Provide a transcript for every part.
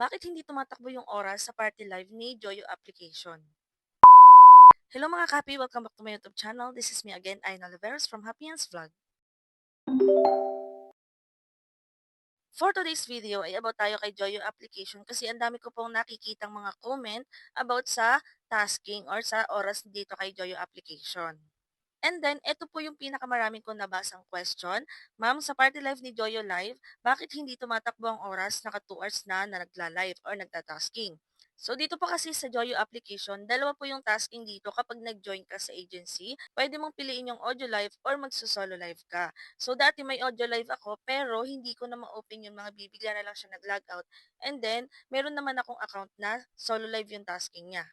Bakit hindi tumatakbo yung oras sa party live ni Joyo application? Hello mga kapi! Welcome back to my YouTube channel. This is me again, Aina Oliveros from Happy Hands Vlog. For today's video ay about tayo kay Joyo application kasi ang dami ko pong nakikitang mga comment about sa tasking or sa oras dito kay Joyo application. And then, ito po yung pinakamaraming kong nabasang question. Ma'am, sa party live ni Joyo Live, bakit hindi tumatakbo ang oras? Naka 2 hours na nagla-live or nagta-tasking. So, dito po kasi sa Joyo application, dalawa po yung tasking dito kapag nag-join ka sa agency. Pwede mong piliin yung audio live or magso-solo live ka. So, dati may audio live ako, pero hindi ko na ma-open yung mga bibigla na lang siya nag-log out. And then, meron naman akong account na solo live yung tasking niya.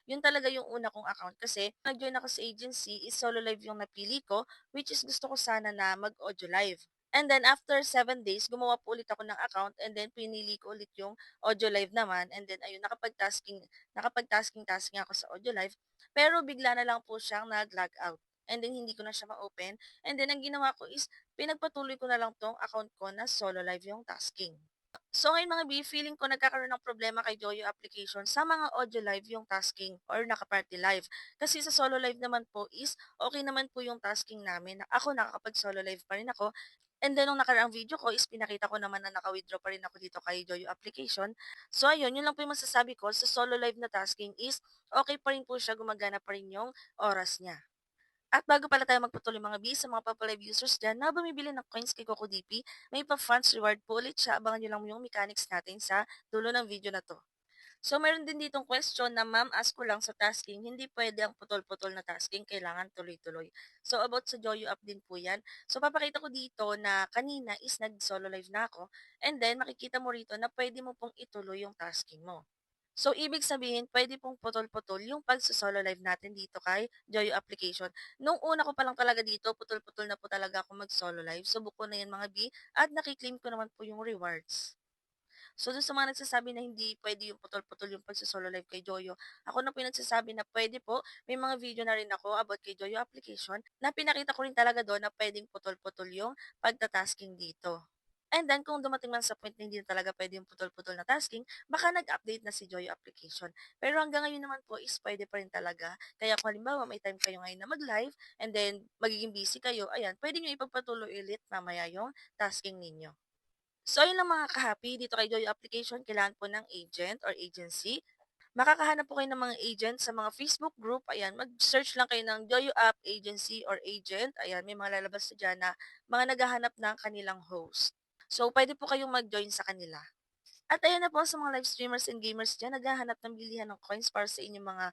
Yun talaga yung una kong account kasi nag-join ako sa agency, is solo live yung napili ko, which is gusto ko sana na mag-audio live. And then after 7 days, gumawa po ulit ako ng account and then pinili ko ulit yung audio live naman. And then ayun, nakapag-tasking ako sa audio live. Pero bigla na lang po siyang nag-log out. And then hindi ko na siya ma-open. And then ang ginawa ko is pinagpatuloy ko na lang tong account ko na solo live yung tasking. So ngayon mga B, feeling ko nagkakaroon ng problema kay Joyo application sa mga audio live yung tasking or naka-party live. Kasi sa solo live naman po is okay naman po yung tasking namin. Ako nakakapag-solo live pa rin ako. And then nung nakaraang video ko is pinakita ko naman na naka-withdraw pa rin ako dito kay Joyo application. So ayun, yun lang po yung masasabi ko sa solo live na tasking is okay pa rin po siya, gumagana pa rin yung oras niya. At bago pala tayo magpatuloy mga B sa mga pa-live users dyan na bumibili ng coins kay CocoDP, may pa-funds reward po ulit siya. Abangan nyo lang yung mechanics natin sa dulo ng video na to. So, meron din ditong question na ma'am, ask ko lang sa tasking, hindi pwede ang putol-putol na tasking, kailangan tuloy-tuloy. So, about sa Joyo app din po yan. So, papakita ko dito na kanina is nag-solo live na ako and then makikita mo rito na pwede mo pong ituloy yung tasking mo. So, ibig sabihin, pwede pong putol-putol yung pagsusolo live natin dito kay Joyo application. Nung una ko pa lang talaga dito, putol-putol na po talaga ako mag-solo live. Subok ko na yan mga B at nakiklaim ko naman po yung rewards. So, dun sa mga nagsasabi na hindi pwede yung putol-putol yung pagsosolo live kay Joyo, ako na po yung nagsasabi na pwede po. May mga video na rin ako about kay Joyo application na pinakita ko rin talaga doon na pwedeng putol-putol yung pagtatasking dito. And then, kung dumating man sa point na hindi na talaga pwede yung putol-putol na tasking, baka nag-update na si Joyo application. Pero hanggang ngayon naman po is pwede pa rin talaga. Kaya kung halimbawa may time kayo ngayon na mag-live and then magiging busy kayo, ayan, pwede nyo ipagpatuloy ulit mamaya yung tasking ninyo. So, yun lang mga kahapi, dito kay Joyo application, kailangan po ng agent or agency. Makakahanap po kayo ng mga agent sa mga Facebook group. Ayan, mag-search lang kayo ng Joyo App Agency or Agent. Ayan, may mga lalabas na dyan na mga naghahanap ng kanilang host. So, pwede po kayong mag-join sa kanila. At ayan na po sa mga live streamers and gamers dyan, naghahanap ng bilihan ng coins para sa inyong mga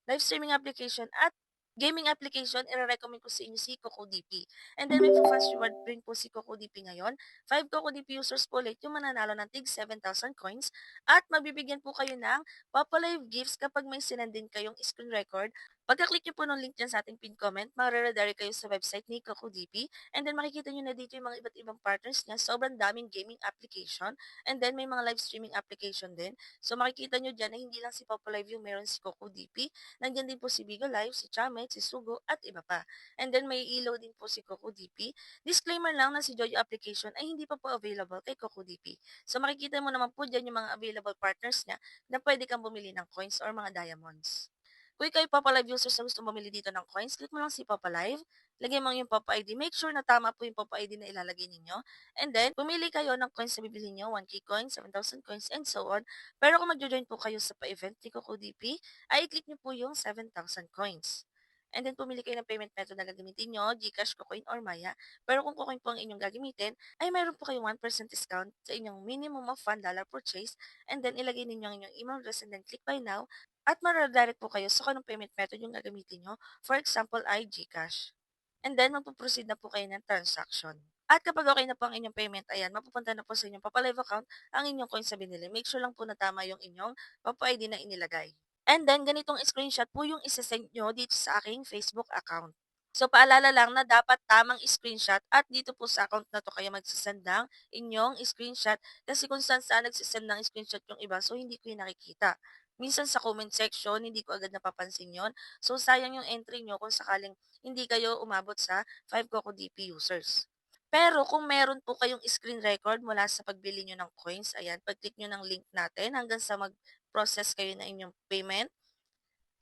live streaming application at gaming application, i-recommend ko sa inyo si CocoDP. And then may fast reward rin po si CocoDP ngayon. 5 CocoDP users po ulit yung mananalo ng tig 7,000 coins at mabibigyan po kayo ng Papalive gifts kapag may sinendin kayong screen record. Pagka-click nyo po ng link dyan sa ating pin comment, magre-redirect kayo sa website ni CocoDP and then makikita nyo na dito yung mga iba't ibang partners niya. Sobrang daming gaming application and then may mga live streaming application din. So makikita nyo dyan na hindi lang si Papalive yung meron si CocoDP. Nandiyan din po si Bigo Live, si Chamet, si Sugo, at iba pa. And then may ilaw din po si CocoDP. Disclaimer lang na si Joyo application ay hindi pa po available kay CocoDP. So makikita mo naman po dyan yung mga available partners niya na pwede kang bumili ng coins or mga diamonds. Kung ikaw yung Papa Live users na gusto bumili dito ng coins, click mo lang si Papa Live, lagay mo yung Papa ID, make sure na tama po yung Papa ID na ilalagay ninyo, and then pumili kayo ng coins na bibili nyo, 1K coins, 7,000 coins, and so on. Pero kung magjo-join po kayo sa pa-event ni CocoDP, ay i-click nyo po yung 7,000 coins. And then, pumili kayo ng payment method na gagamitin nyo, GCash, Kucoin, or Maya. Pero kung Kucoin po ang inyong gagamitin, ay mayroon po kayong 1% discount sa inyong minimum of $1 purchase. And then, ilagay ninyo ang inyong email address and then click buy now. At ma-redirect po kayo sa kung anong payment method yung gagamitin nyo. For example, ay GCash. And then, magpo-proceed na po kayo ng transaction. At kapag okay na po ang inyong payment, ayan, mapupunta na po sa inyong Papalive account ang inyong coins na binili. Make sure lang po na tama yung inyong Papa ID na inilagay. And then, ganitong screenshot po yung isasend nyo dito sa aking Facebook account. So, paalala lang na dapat tamang screenshot at dito po sa account na to kayo magsasend ng inyong screenshot kasi kung saan nagsasend ng screenshot yung iba, so hindi ko yung nakikita. Minsan sa comment section, hindi ko agad napapansin yon. So, sayang yung entry nyo kung sakaling hindi kayo umabot sa 5 CocoDP users. Pero kung meron po kayong screen record mula sa pagbili niyo ng coins, ayan, pag-click niyo ng link natin hanggang sa mag-process kayo ng inyong payment,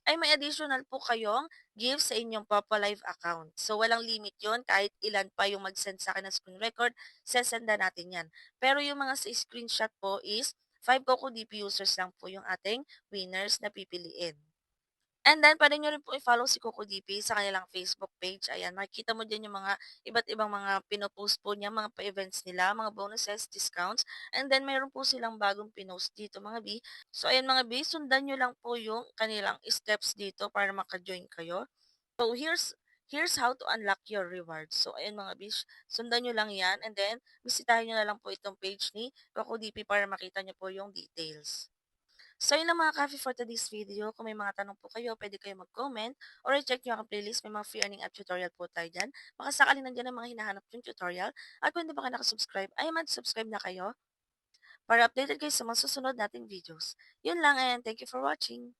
ay may additional po kayong gift sa inyong Live account. So, walang limit yon kahit ilan pa yung mag-send sa akin ng screen record, sesenda natin yan. Pero yung mga sa screenshot po is 5 CocoDP users lang po yung ating winners na pipiliin. And then puwede niyo rin po i-follow si Coco DP sa kanilang Facebook page. Ayan, makikita mo diyan yung mga iba't ibang mga pino-post po niya, mga pa-events nila, mga bonuses, discounts, and then meron po silang bagong pinost dito mga B. So ayan mga B, sundan niyo lang po yung kanilang steps dito para maka-join kayo. So here's how to unlock your rewards. So ayan mga B, sundan niyo lang 'yan and then bisitahin niyo na lang po itong page ni Coco DP para makita niyo po yung details. So yun lang mga ka for today's video. Kung may mga tanong po kayo, pwede kayo mag-comment or i-check nyo ang playlist. May mga free earning app tutorial po tayo dyan. Baka sakali nandiyan ang mga hinahanap yung tutorial. At kung hindi pa kayo nakasubscribe, ay mag-subscribe na kayo para updated kayo sa mga susunod nating videos. Yun lang and thank you for watching.